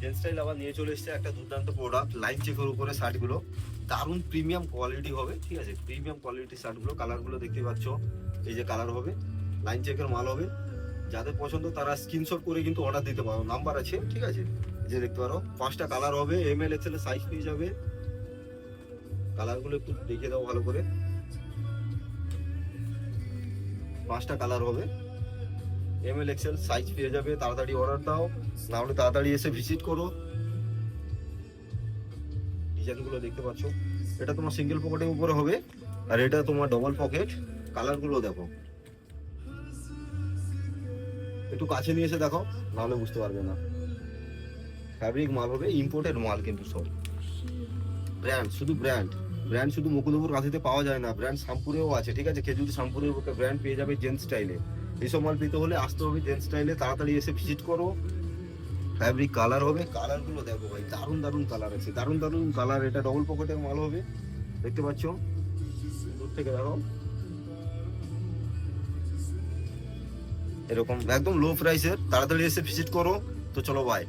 Gents style আবার নিয়ে চলে এসেছে একটা দুর্দান্ত প্রোডাক্ট, লাইন চেকের উপরে শার্টগুলো দারুণ প্রিমিয়াম কোয়ালিটি হবে, ঠিক আছে, প্রিমিয়াম কোয়ালিটির শার্টগুলো। কালারগুলো দেখতে পাচ্ছ, এই যে কালার হবে, লাইন চেকের মাল হবে। যাদের পছন্দ তারা স্ক্রিনশট করে কিন্তু অর্ডার দিতে পারো, নাম্বার আছে, ঠিক আছে। এই যে দেখতে পারো 5টা কালার হবে, ML XL সাইজ পেয়ে যাবে। কালারগুলো একটু দেখে দাও ভালো করে, 5টা কালার হবে, ML XL সাইজ পেয়ে যাবে। তাড়াতাড়ি অর্ডার দাও, না হলে তাড়াতাড়ি এসে ভিজিট করো। ডিজাইনগুলো দেখতে পাচ্ছ, এটা তোমার সিঙ্গেল পকেটের উপরে হবে, আর এটা তোমার ডবল পকেট। কালারগুলো দেখো, একটু কাছে নিয়ে এসে দেখো, নাহলে বুঝতে পারবে না। ফ্যাব্রিক মাল হবে, ইম্পোর্টেড মাল কিন্তু সব। ব্র্যান্ড, শুধু ব্র্যান্ড, ব্র্যান্ড শুধু মুকুন্দপুর কাঁথিতে পাওয়া যায় না, ব্র্যান্ড শ্যামপুরেও আছে, ঠিক আছে। খেজুরি শ্যামপুরের ব্র্যান্ড পেয়ে যাবে জেন্টস স্টাইলে। এইসব মাল পেতে হলে আসতে হবে জেন্টস স্টাইলে, তাড়াতাড়ি এসে ভিজিট করো। ফ্যাব্রিক কালার হবে, কালারগুলো দেখো ভাই, দারুণ দারুণ কালার আছে, দারুণ দারুণ কালার। এটা ডবল পকেটের মাল হবে, দেখতে পাচ্ছ, দূর থেকে দেখো, এরকম একদম লো প্রাইসের। তাড়াতাড়ি এসে ভিজিট করো। তো চলো, বাই।